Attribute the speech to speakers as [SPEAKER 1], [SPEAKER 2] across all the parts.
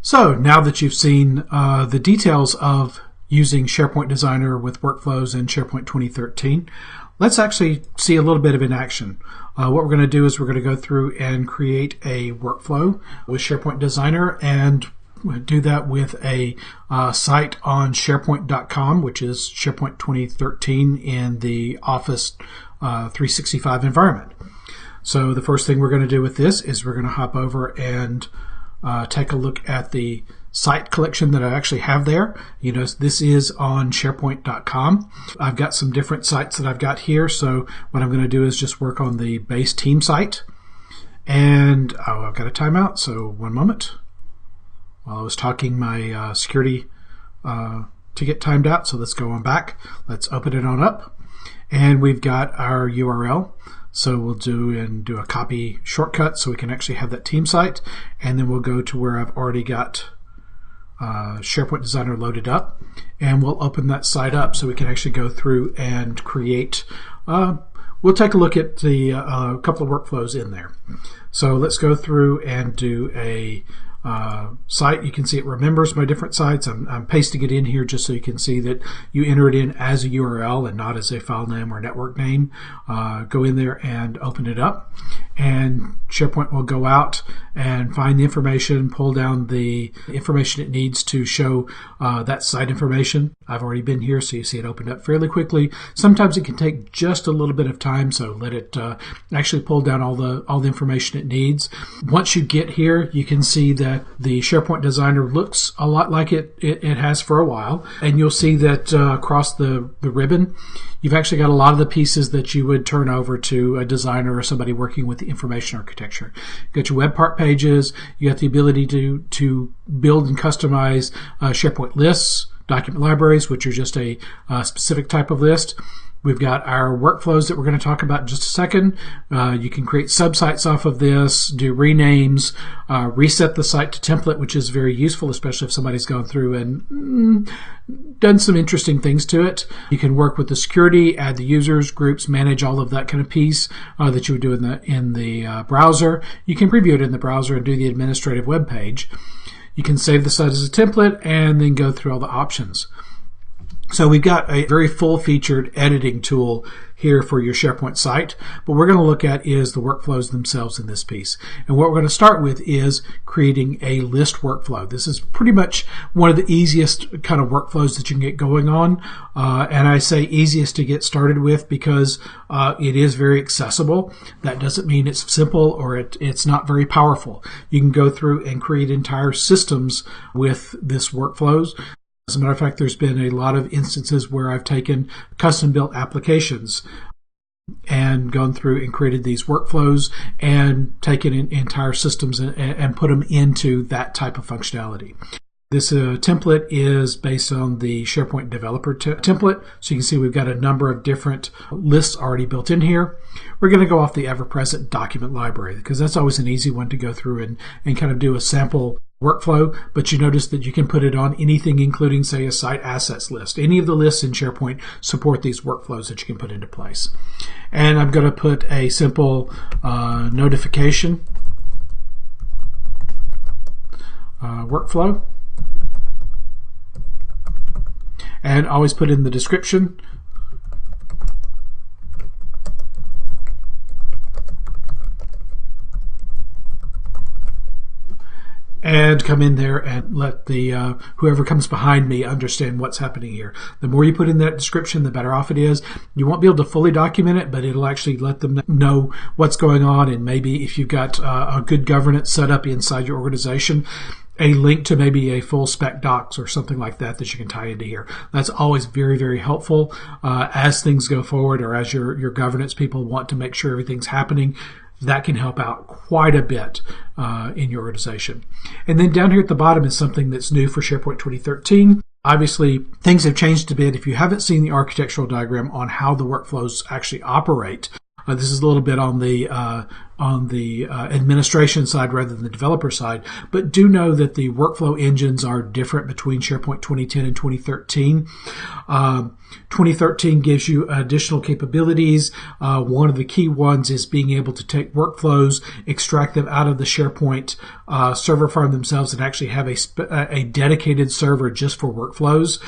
[SPEAKER 1] So now that you've seen the details of using SharePoint Designer with workflows in SharePoint 2013, let's actually see a little bit of in action. What we're going to do is we're going to go through and create a workflow with SharePoint Designer, and do that with a site on SharePoint.com, which is SharePoint 2013 in the Office 365 environment. So the first thing we're going to do with this is we're going to hop over and take a look at the site collection that I actually have there. You know, this is on SharePoint.com. I've got some different sites that I've got here, so what I'm going to do is just work on the base team site. And I've got a timeout, so one moment. While I was talking, my security ticket timed out, so let's go on back. Let's open it on up. And we've got our URL. So we'll do a copy shortcut so we can actually have that team site, and then we'll go to where I've already got SharePoint Designer loaded up, and we'll open that site up so we can actually go through and create. We'll take a look at the couple of workflows in there. So let's go through and do a site. You can see it remembers my different sites. I'm pasting it in here just so you can see that you enter it in as a URL and not as a file name or network name. Go in there and open it up, and SharePoint will go out and find the information, pull down the information it needs to show that site information. I've already been here, so you see it opened up fairly quickly. Sometimes it can take just a little bit of time, so let it actually pull down all the information it needs. Once you get here, you can see that the SharePoint Designer looks a lot like it has for a while, and you'll see that across the ribbon, you've actually got a lot of the pieces that you would turn over to a designer or somebody working with the information architecture. You got your web part pages, you got the ability to build and customize SharePoint lists, document libraries, which are just a specific type of list. We've got our workflows that we're going to talk about in just a second. You can create subsites off of this, do renames, reset the site to template, which is very useful, especially if somebody's gone through and done some interesting things to it. You can work with the security, add the users, groups, manage all of that kind of piece that you would do in the browser. You can preview it in the browser and do the administrative web page. You can save the site as a template and then go through all the options. So we've got a very full-featured editing tool here for your SharePoint site. What we're going to look at is the workflows themselves in this piece. And what we're going to start with is creating a list workflow. This is pretty much one of the easiest kind of workflows that you can get going on. And I say easiest to get started with because it is very accessible. That doesn't mean it's simple or it's not very powerful. You can go through and create entire systems with this workflows. As a matter of fact, there's been a lot of instances where I've taken custom-built applications and gone through and created these workflows and taken entire systems and put them into that type of functionality. This template is based on the SharePoint developer template. So you can see we've got a number of different lists already built in here. We're going to go off the ever-present document library because that's always an easy one to go through and kind of do a sample workflow, but you notice that you can put it on anything, including, say, a site assets list. Any of the lists in SharePoint support these workflows that you can put into place. And I'm going to put a simple notification workflow, and always put in the description and come in there and let the whoever comes behind me understand what's happening here. The more you put in that description, the better off it is. You won't be able to fully document it, but it'll actually let them know what's going on, and maybe if you've got a good governance set up inside your organization, a link to maybe a full spec docs or something like that you can tie into here. That's always very, very helpful as things go forward, or as your governance people want to make sure everything's happening. That can help out quite a bit in your organization. And then down here at the bottom is something that's new for SharePoint 2013. Obviously, things have changed a bit. If you haven't seen the architectural diagram on how the workflows actually operate, this is a little bit on the administration side rather than the developer side. But do know that the workflow engines are different between SharePoint 2010 and 2013. 2013 gives you additional capabilities. One of the key ones is being able to take workflows, extract them out of the SharePoint server farm themselves, and actually have a dedicated server just for workflows.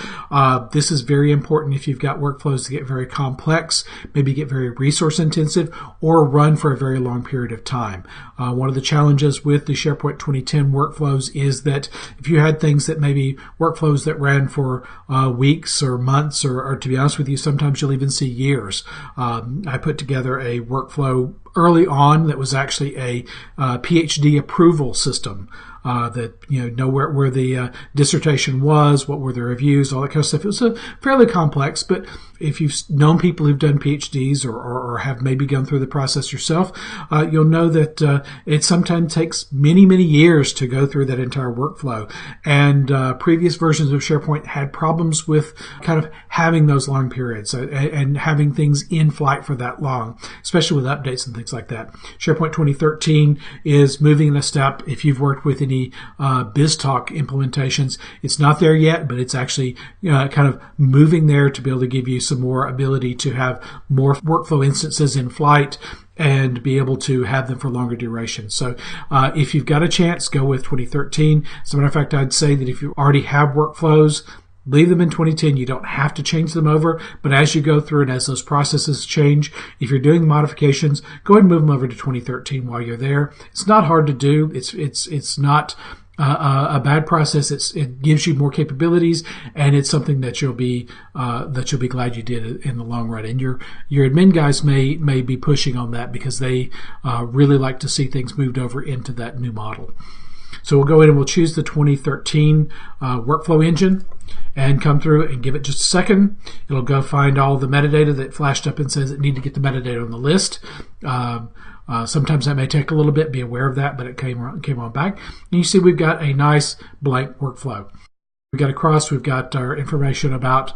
[SPEAKER 1] This is very important if you've got workflows that get very complex, maybe get very resource intensive, or run for a very long period of time. One of the challenges with the SharePoint 2010 workflows is that if you had things that maybe workflows that ran for weeks or months, or to be honest with you, sometimes you'll even see years. I put together a workflow early on that was actually a PhD approval system. That know where the dissertation was, what were the reviews, all that kind of stuff. It was fairly complex, but if you've known people who've done PhDs or have maybe gone through the process yourself, you'll know that it sometimes takes many, many years to go through that entire workflow. And previous versions of SharePoint had problems with kind of having those long periods and having things in flight for that long, especially with updates and things like that. SharePoint 2013 is moving in a step. If you've worked with any BizTalk implementations, it's not there yet, but it's actually kind of moving there to be able to give you some more ability to have more workflow instances in flight and be able to have them for longer duration. So if you've got a chance, go with 2013. As a matter of fact, I'd say that if you already have workflows, leave them in 2010. You don't have to change them over, but as you go through and as those processes change, if you're doing modifications, go ahead and move them over to 2013 while you're there. It's not hard to do. It's not a bad process. It gives you more capabilities, and it's something that you'll be glad you did in the long run. And your admin guys may be pushing on that because they really like to see things moved over into that new model. So we'll go in and we'll choose the 2013 workflow engine and come through and give it just a second. It'll go find all the metadata that flashed up and says it need to get the metadata on the list. Sometimes that may take a little bit. Be aware of that, but it came on back. And you see we've got a nice blank workflow. We've got our information about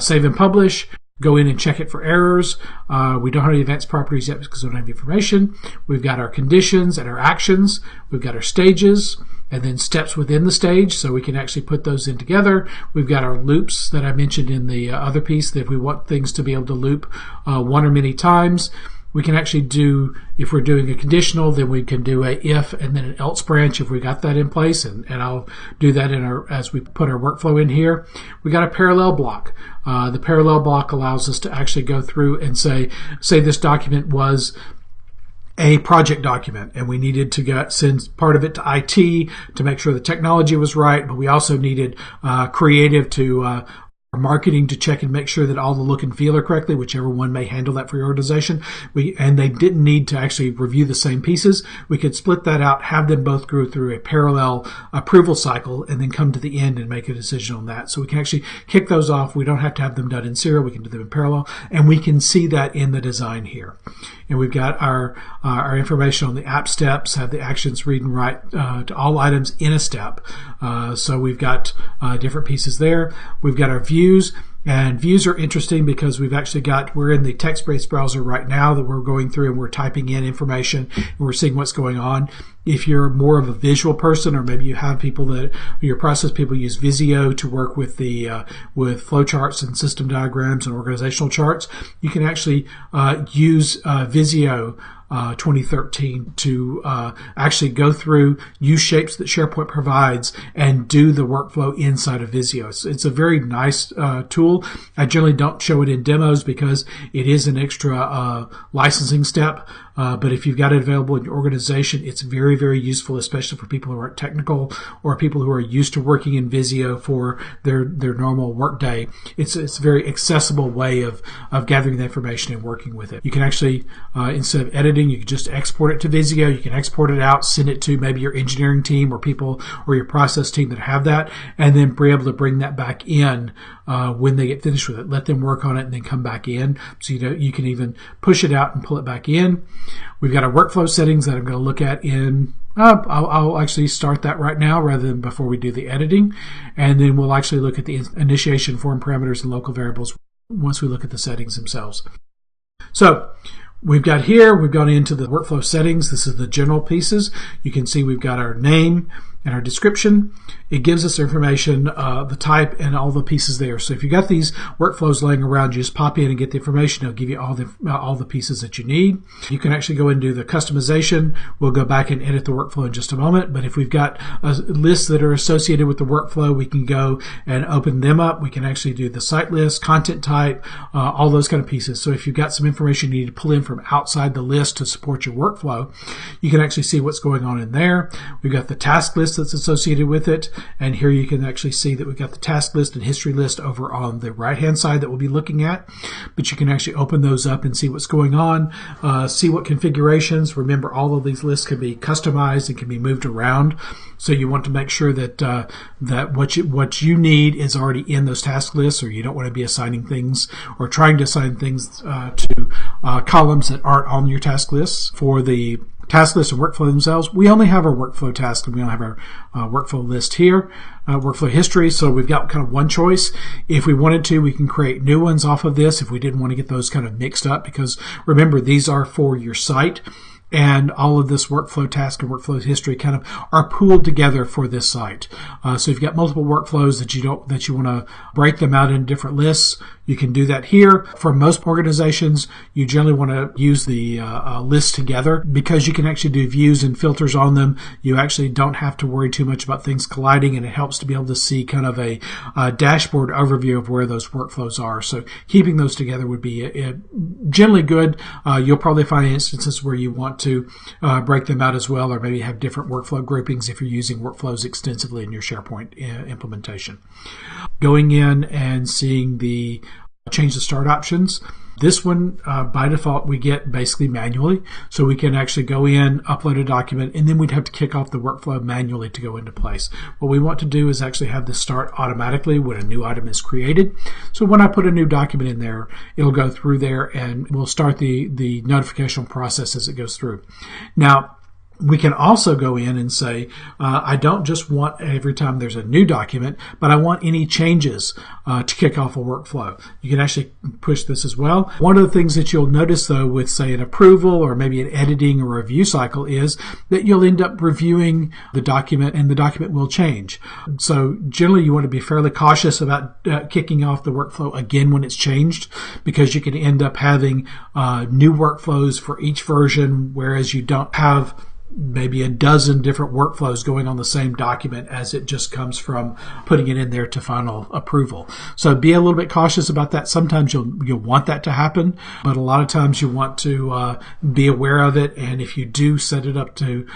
[SPEAKER 1] save and publish. Go in and check it for errors. We don't have any advanced properties yet because we don't have information. We've got our conditions and our actions. We've got our stages and then steps within the stage, so we can actually put those in together. We've got our loops that I mentioned in the other piece, that if we want things to be able to loop one or many times, we can actually do, if we're doing a conditional, then we can do a if and then an else branch if we got that in place, and I'll do that as we put our workflow in here. We got a parallel block. The parallel block allows us to actually go through and say this document was a project document, and we needed to send part of it to IT to make sure the technology was right, but we also needed creative to marketing to check and make sure that all the look and feel are correctly, whichever one may handle that for your organization. And they didn't need to actually review the same pieces. We could split that out, have them both go through a parallel approval cycle, and then come to the end and make a decision on that. So we can actually kick those off. We don't have to have them done in serial. We can do them in parallel, and we can see that in the design here. And we've got our information on the app steps, have the actions read and write to all items in a step. So we've got different pieces there. We've got our views. And views are interesting because we're in the text-based browser right now that we're going through and we're typing in information and we're seeing what's going on. If you're more of a visual person, or maybe you have your process people use Visio to work with with flowcharts and system diagrams and organizational charts, you can actually use Visio 2013 to actually go through, use shapes that SharePoint provides, and do the workflow inside of Visio. It's a very nice tool. I generally don't show it in demos because it is an extra licensing step. But if you've got it available in your organization, it's very, very useful, especially for people who aren't technical or people who are used to working in Visio for their normal workday. It's a very accessible way of gathering the information and working with it. You can actually, instead of editing, you can just export it to Visio. You can export it out, send it to maybe your engineering team or people or your process team that have that, and then be able to bring that back in when they get finished with it. Let them work on it and then come back in. So you can even push it out and pull it back in. We've got our workflow settings that I'm going to look at in I'll actually start that right now rather than before we do the editing, and then we'll actually look at the initiation form parameters and local variables once we look at the settings themselves. So we've gone into the workflow settings. This is the general pieces. You can see we've got our name and our description. It gives us information, the type, and all the pieces there. So if you've got these workflows laying around, you just pop in and get the information. It'll give you all the pieces that you need. You can actually go and do the customization. We'll go back and edit the workflow in just a moment. But if we've got lists that are associated with the workflow, we can go and open them up. We can actually do the site list, content type, all those kind of pieces. So if you've got some information you need to pull in from outside the list to support your workflow, you can actually see what's going on in there. We've got the task list that's associated with it. And here you can actually see that we've got the task list and history list over on the right-hand side that we'll be looking at. But you can actually open those up and see what's going on, see what configurations. Remember, all of these lists can be customized and can be moved around. So you want to make sure that that what you need is already in those task lists, or you don't want to be assigning things or trying to assign things to columns that aren't on your task lists. For the task list and workflow themselves, we only have our workflow task and we don't have our workflow list here, workflow history. So we've got kind of one choice. If we wanted to, we can create new ones off of this if we didn't want to get those kind of mixed up, because remember, these are for your site. And all of this workflow task and workflow history kind of are pooled together for this site. So if you've got multiple workflows that you want to break them out in different lists, you can do that here. For most organizations, you generally want to use the list together, because you can actually do views and filters on them. You actually don't have to worry too much about things colliding, and it helps to be able to see kind of a dashboard overview of where those workflows are. So keeping those together would be generally good. You'll probably find instances where you want to break them out as well, or maybe have different workflow groupings if you're using workflows extensively in your SharePoint implementation. Going in and seeing the change the start options. This one, by default, we get basically manually. So we can actually go in, upload a document, and then we'd have to kick off the workflow manually to go into place. What we want to do is actually have this start automatically when a new item is created. So when I put a new document in there, it'll go through there and we'll start the notification process as it goes through. Now, we can also go in and say, I don't just want every time there's a new document, but I want any changes to kick off a workflow. You can actually push this as well. One of the things that you'll notice, though, with, say, an approval or maybe an editing or review cycle is that you'll end up reviewing the document and the document will change. So generally, you want to be fairly cautious about kicking off the workflow again when it's changed, because you can end up having new workflows for each version, whereas you don't have maybe a dozen different workflows going on the same document as it just comes from putting it in there to final approval. So be a little bit cautious about that. Sometimes you'll want that to happen, but a lot of times you want to be aware of it. And if you do set it up to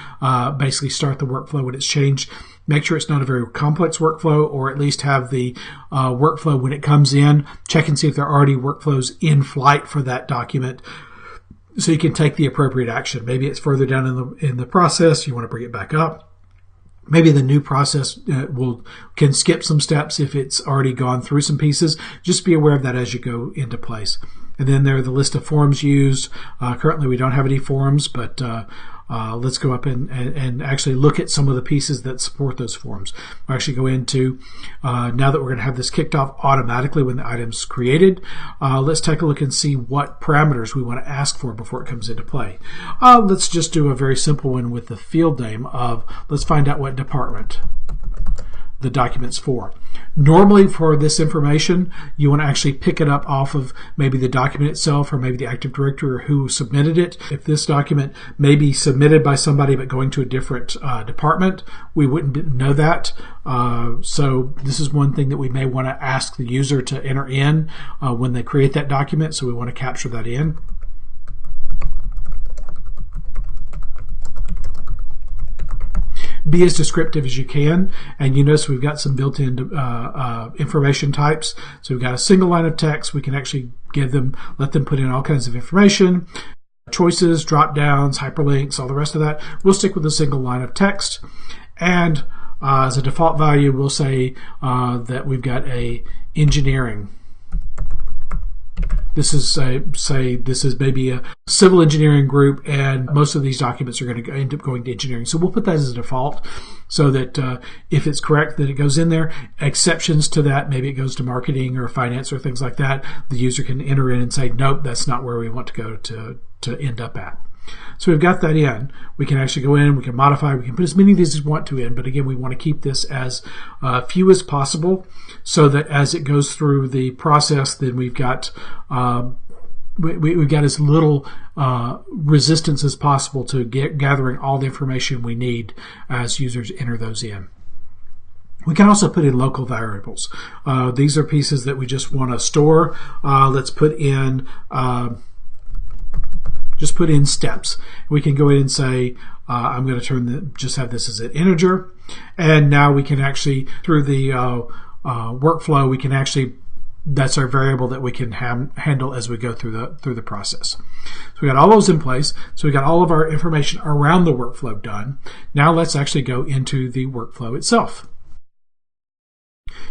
[SPEAKER 1] basically start the workflow when it's changed, make sure it's not a very complex workflow, or at least have the workflow when it comes in. Check and see if there are already workflows in flight for that document, so you can take the appropriate action. Maybe it's further down in the process. You want to bring it back up. Maybe the new process can skip some steps if it's already gone through some pieces. Just be aware of that as you go into place. And then there are the list of forms used. Currently, we don't have any forms, but let's go up and actually look at some of the pieces that support those forms. We'll actually go into, now that we're going to have this kicked off automatically when the item's created, let's take a look and see what parameters we want to ask for before it comes into play. Let's just do a very simple one with the field name of, let's find out what department the document's for. Normally for this information, you want to actually pick it up off of maybe the document itself, or maybe the Active Directory, or who submitted it. If this document may be submitted by somebody but going to a different department, we wouldn't know that. So this is one thing that we may want to ask the user to enter in when they create that document. So we want to capture that in. Be as descriptive as you can, and you notice we've got some built-in information types. So we've got a single line of text. We can actually let them put in all kinds of information, choices, drop-downs, hyperlinks, all the rest of that. We'll stick with a single line of text, and as a default value, we'll say that we've got a engineering. This is this is maybe a civil engineering group, and most of these documents are going to end up going to engineering. So we'll put that as a default, so that if it's correct, then it goes in there. Exceptions to that, maybe it goes to marketing or finance or things like that. The user can enter in and say, nope, that's not where we want to go to end up at. So we've got that in. We can actually go in, we can modify, we can put as many of these as we want to in, but again, we want to keep this as few as possible so that as it goes through the process, then we've got we've got as little resistance as possible to gathering all the information we need as users enter those in. We can also put in local variables. These are pieces that we just want to store. Let's put in just put in steps. We can go in and say, I'm going to just have this as an integer. And now we can actually, through the workflow, we can actually, that's our variable that we can handle as we go through the process. So we got all those in place. So we got all of our information around the workflow done. Now let's actually go into the workflow itself.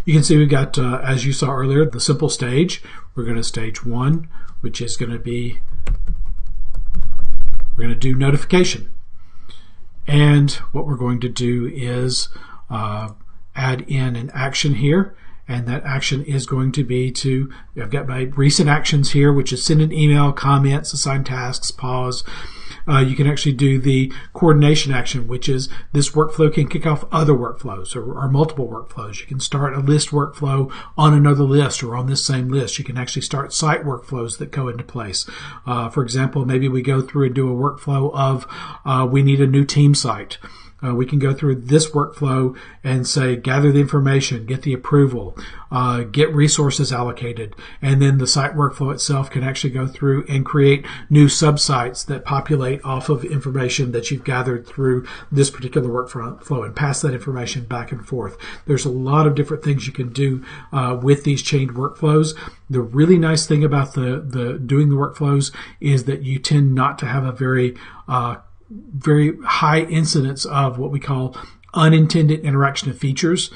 [SPEAKER 1] You can see we've got, as you saw earlier, the simple stage. We're going to stage 1, which is going to be, we're going to do notification. And what we're going to do is add in an action here. And that action is going to be to, I've got my recent actions here, which is send an email, comments, assign tasks, pause. You can actually do the coordination action, which is this workflow can kick off other workflows or multiple workflows. You can start a list workflow on another list or on this same list. You can actually start site workflows that go into place. For example, maybe we go through and do a workflow of we need a new team site. We can go through this workflow and say, gather the information, get the approval, get resources allocated, and then the site workflow itself can actually go through and create new subsites that populate off of information that you've gathered through this particular workflow and pass that information back and forth. There's a lot of different things you can do with these chained workflows. The really nice thing about the doing the workflows is that you tend not to have a very high incidence of what we call unintended interaction of features.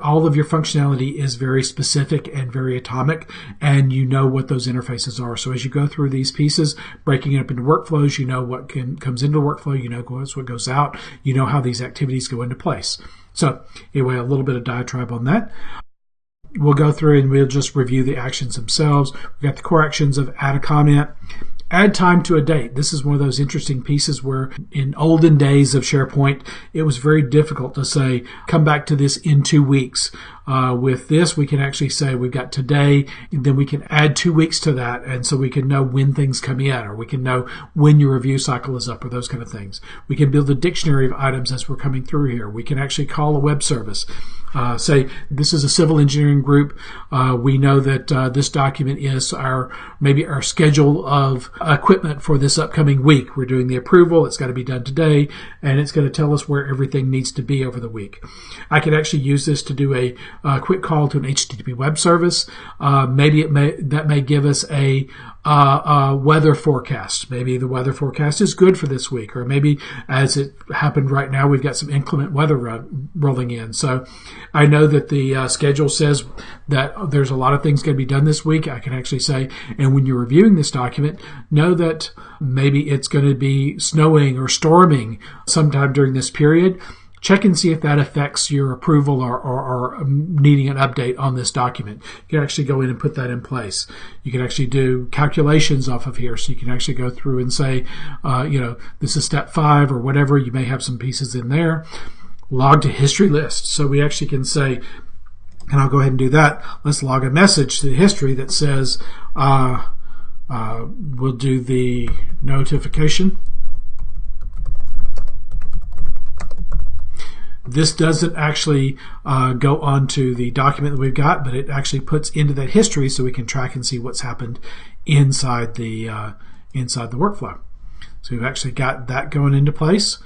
[SPEAKER 1] All of your functionality is very specific and very atomic, and you know what those interfaces are. So as you go through these pieces, breaking it up into workflows, you know what comes into the workflow, you know what goes out, you know how these activities go into place. So anyway, a little bit of diatribe on that. We'll go through and we'll just review the actions themselves. We've got the core actions of add a comment, add time to a date. This is one of those interesting pieces where in olden days of SharePoint, it was very difficult to say, come back to this in 2 weeks. With this, we can actually say we've got today, and then we can add 2 weeks to that, and so we can know when things come in, or we can know when your review cycle is up, or those kind of things. We can build a dictionary of items as we're coming through here. We can actually call a web service. Say this is a civil engineering group. We know that this document is maybe our schedule of equipment for this upcoming week. We're doing the approval. It's got to be done today, and it's going to tell us where everything needs to be over the week. I could actually use this to do a quick call to an HTTP web service. Maybe that may give us a weather forecast. Maybe the weather forecast is good for this week, or maybe as it happened right now, we've got some inclement weather rolling in. So I know that the schedule says that there's a lot of things going to be done this week. I can actually say, and when you're reviewing this document, know that maybe it's going to be snowing or storming sometime during this period. Check and see if that affects your approval or needing an update on this document. You can actually go in and put that in place. You can actually do calculations off of here. So you can actually go through and say, this is step 5 or whatever. You may have some pieces in there. Log to history list. So we actually can say, and I'll go ahead and do that. Let's log a message to the history that says, we'll do the notification. This doesn't actually go onto the document that we've got, but it actually puts into that history so we can track and see what's happened inside the workflow. So we've actually got that going into place,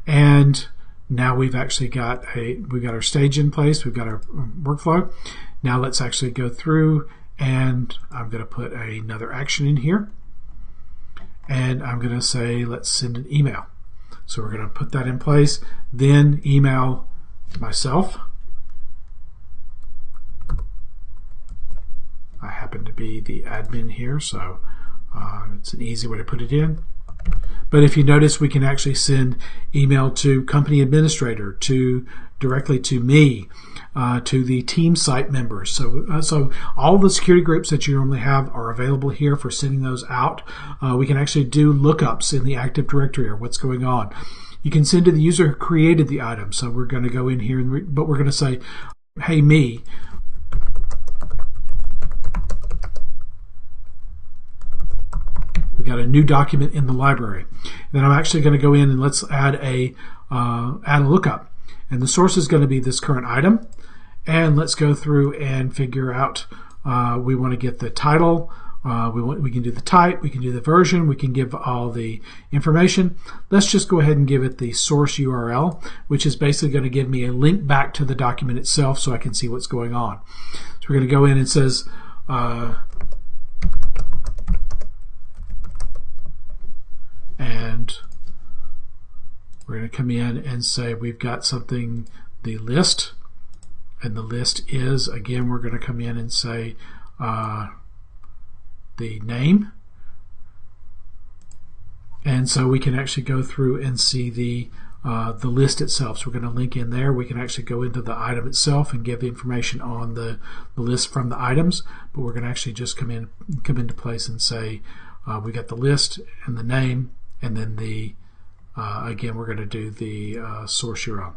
[SPEAKER 1] and now we've actually got our stage in place. We've got our workflow. Now let's actually go through, and I'm going to put another action in here, and I'm going to say let's send an email. So we're going to put that in place, then email myself. I happen to be the admin here, so it's an easy way to put it in. But if you notice, we can actually send email to company administrator, directly to me, to the team site members. So all the security groups that you normally have are available here for sending those out. We can actually do lookups in the Active Directory or what's going on. You can send to the user who created the item. So we're going to go in here, but we're going to say, hey, me. We've got a new document in the library. Then I'm actually going to go in and let's add a lookup. And the source is going to be this current item. And let's go through and figure out, we want to get the title. We can do the type, we can do the version, we can give all the information. Let's just go ahead and give it the source URL, which is basically going to give me a link back to the document itself so I can see what's going on. So we're going to go in and it says, and we're going to come in and say we've got something, the list, and the list is, again, we're going to come in and say the name, and so we can actually go through and see the list itself. So we're going to link in there. We can actually go into the item itself and give the information on the list from the items, but we're going to actually just come into place and say we got the list and the name, and then the again we're going to do the source URL.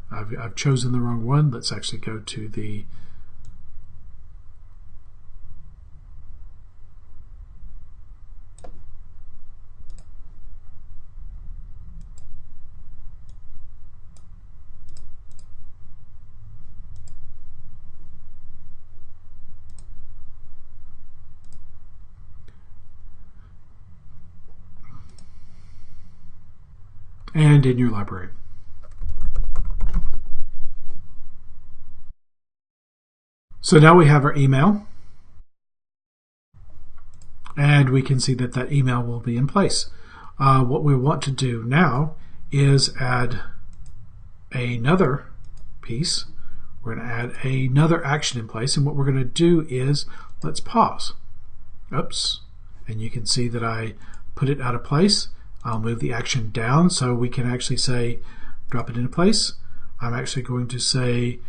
[SPEAKER 1] I've chosen the wrong one. Let's actually go to the and in your library. So now we have our email, and we can see that that email will be in place. What we want to do now is add another piece. We're going to add another action in place, and what we're going to do is let's pause. Oops, and you can see that I put it out of place. I'll move the action down so we can actually say drop it into place. I'm actually going to say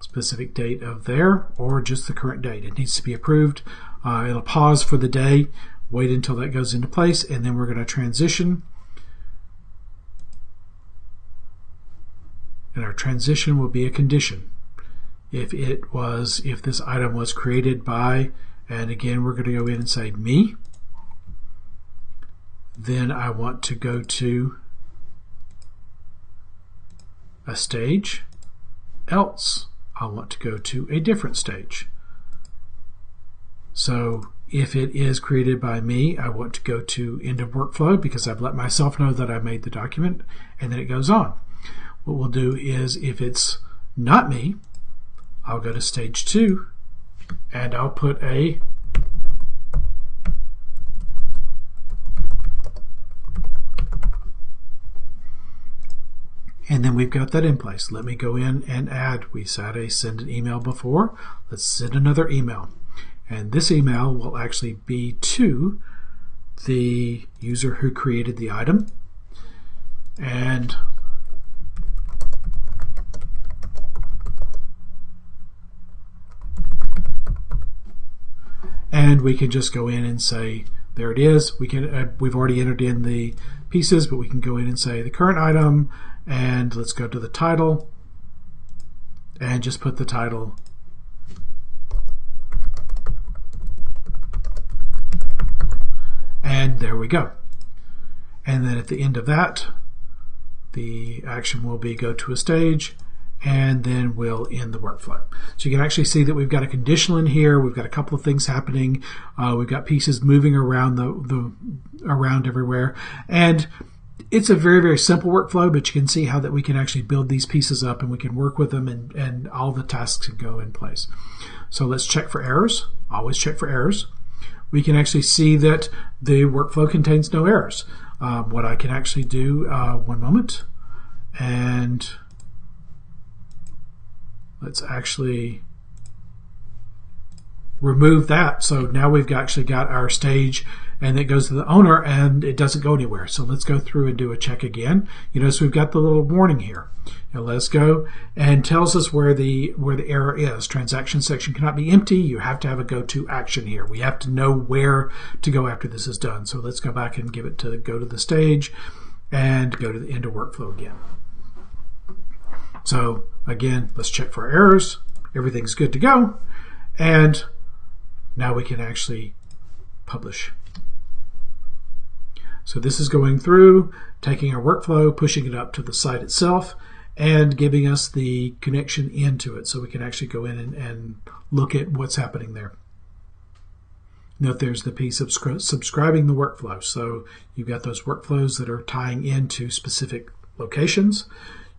[SPEAKER 1] specific date of there, or just the current date. It needs to be approved. It'll pause for the day, wait until that goes into place, and then we're going to transition. And our transition will be a condition. If this item was created by, and again we're going to go in and say me, then I want to go to a stage, else I want to go to a different stage. So if it is created by me, I want to go to end of workflow because I've let myself know that I made the document, and then it goes on. What we'll do is if it's not me, I'll go to stage 2 and I'll put a and then we've got that in place. Let me go in and add. We said a send an email before. Let's send another email. And this email will actually be to the user who created the item. And we can just go in and say, there it is. We can we've already entered in the pieces, but we can go in and say the current item, and let's go to the title and just put the title and there we go. And then at the end of that, the action will be go to a stage, and then we'll end the workflow. So you can actually see that we've got a conditional in here. We've got a couple of things happening. We've got pieces moving around around everywhere, and it's a very, very simple workflow, but you can see how that we can actually build these pieces up and we can work with them, and all the tasks can go in place. So let's check for errors. Always check for errors. We can actually see that the workflow contains no errors. What I can actually do, one moment, and let's actually remove that. So now we've actually got our stage, and it goes to the owner, and it doesn't go anywhere. So let's go through and do a check again. You notice we've got the little warning here. Now let's go, and tells us where the error is. Transaction section cannot be empty. You have to have a go-to action here. We have to know where to go after this is done. So let's go back and give it to go to the stage and go to the end of workflow again. So again, let's check for errors. Everything's good to go. And now we can actually publish. So this is going through, taking our workflow, pushing it up to the site itself, and giving us the connection into it so we can actually go in and look at what's happening there. Note there's the piece of subscribing the workflow. So you've got those workflows that are tying into specific locations.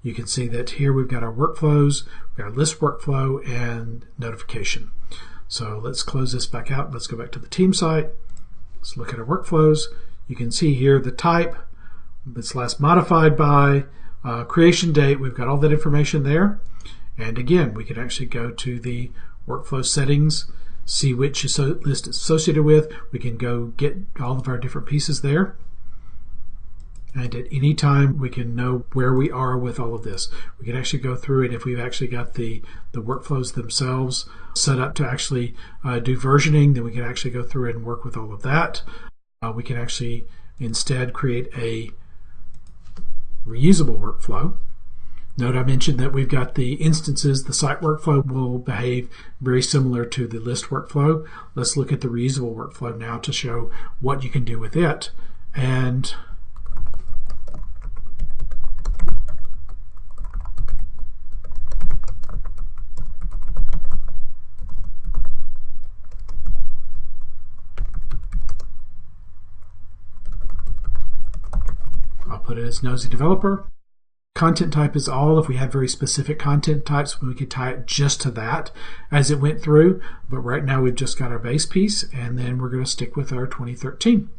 [SPEAKER 1] You can see that here we've got our workflows, we've got our list workflow and notification. So let's close this back out. Let's go back to the team site. Let's look at our workflows. You can see here the type, it's last modified by, creation date. We've got all that information there. And again, we can actually go to the workflow settings, see which list it's associated with. We can go get all of our different pieces there. And at any time, we can know where we are with all of this. We can actually go through it if we've actually got the workflows themselves set up to actually do versioning, then we can actually go through it and work with all of that. We can actually instead create a reusable workflow. Note I mentioned that we've got the instances. The site workflow will behave very similar to the list workflow. Let's look at the reusable workflow now to show what you can do with it. And I'll put it as Nosy Developer. Content type is all. If we had very specific content types, we could tie it just to that as it went through. But right now we've just got our base piece, and then we're going to stick with our 2013.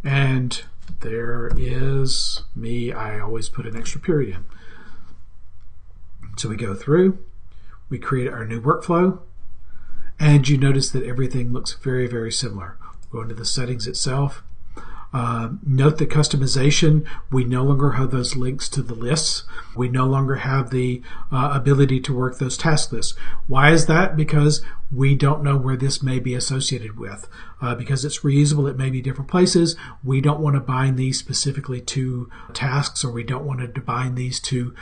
[SPEAKER 1] And there is me. I always put an extra period in. So we go through, we create our new workflow, and you notice that everything looks very, very similar. Go into the settings itself. Note the customization. We no longer have those links to the lists. We no longer have the ability to work those task lists. Why is that? Because we don't know where this may be associated with. Because it's reusable, it may be different places. We don't want to bind these specifically to tasks, or we don't want to bind these to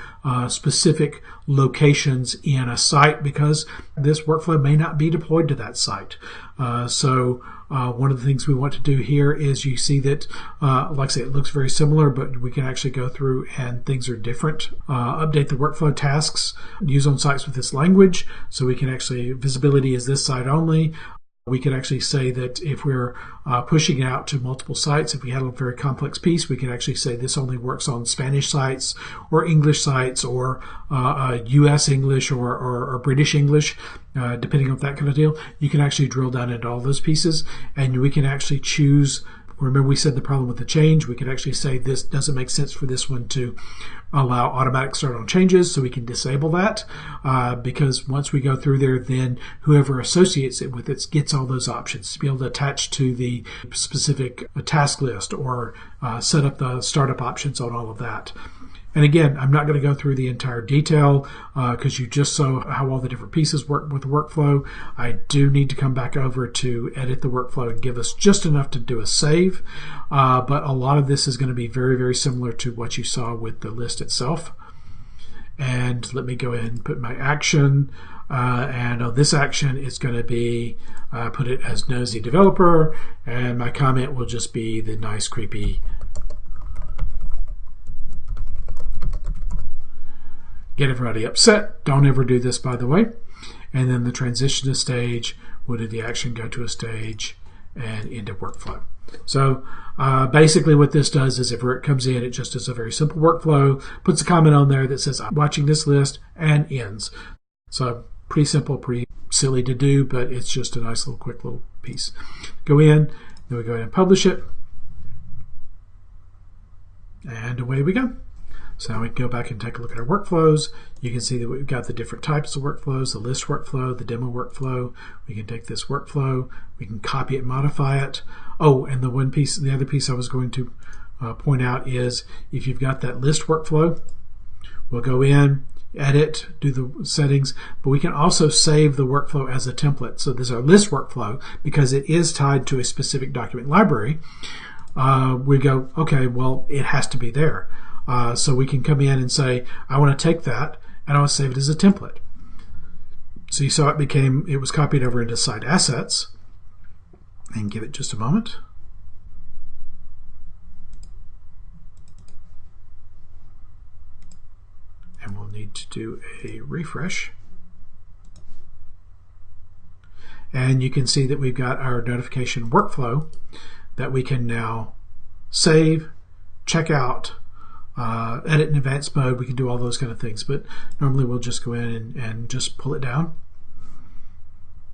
[SPEAKER 1] specific locations in a site, because this workflow may not be deployed to that site. So one of the things we want to do here is, you see that, like I say, it looks very similar, but we can actually go through and things are different. Update the workflow tasks, use on sites with this language, so we can actually, visibility is this site only. We could actually say that if we're pushing out to multiple sites, if we had a very complex piece, we could actually say this only works on Spanish sites or English sites, or US English or British English, depending on that kind of deal. You can actually drill down into all those pieces, and we can actually choose. Remember we said the problem with the change, we could actually say this doesn't make sense for this one to allow automatic start on changes, so we can disable that, because once we go through there, then whoever associates it with it gets all those options to be able to attach to the specific task list, or set up the startup options on all of that. And again, I'm not going to go through the entire detail because you just saw how all the different pieces work with the workflow. I do need to come back over to edit the workflow and give us just enough to do a save. But a lot of this is going to be very, very similar to what you saw with the list itself. And let me go ahead and put my action. And on this action, it's going to be, put it as Nosy Developer. And my comment will just be the nice, creepy get everybody upset. Don't ever do this, by the way. And then the transition to stage, we'll do the action, go to a stage, and into workflow. So basically what this does is, if it comes in, it just does a very simple workflow, puts a comment on there that says, I'm watching this list, and ends. So pretty simple, pretty silly to do, but it's just a nice little quick little piece. Go in, then we go ahead and publish it, and away we go. So now we can go back and take a look at our workflows. You can see that we've got the different types of workflows, the list workflow, the demo workflow. We can take this workflow, we can copy it, modify it. Oh, and the other piece I was going to point out is if you've got that list workflow, we'll go in, edit, do the settings, but we can also save the workflow as a template. So this is our list workflow because it is tied to a specific document library. We go, okay, well, it has to be there. So we can come in and say, I want to take that and I want to save it as a template. So you saw it was copied over into Site Assets, and give it just a moment. And we'll need to do a refresh. And you can see that we've got our notification workflow that we can now save, check out, edit in advanced mode. We can do all those kind of things, but normally we'll just go in and just pull it down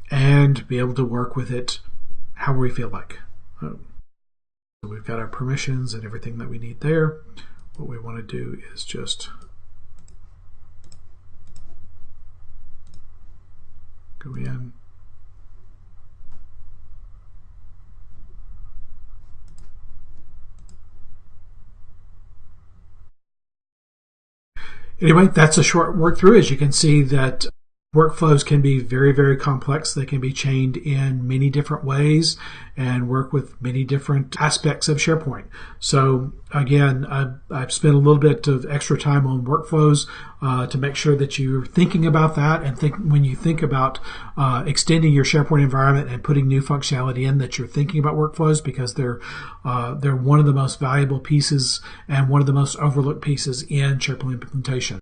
[SPEAKER 1] and be able to work with it however we feel like. So we've got our permissions and everything that we need there. What we want to do is just go in, anyway, that's a short work through. As you can see that workflows can be very, very complex. They can be chained in many different ways and work with many different aspects of SharePoint. So again, I've spent a little bit of extra time on workflows to make sure that you're thinking about that, and when you think about extending your SharePoint environment and putting new functionality in, that you're thinking about workflows, because they're one of the most valuable pieces and one of the most overlooked pieces in SharePoint implementation.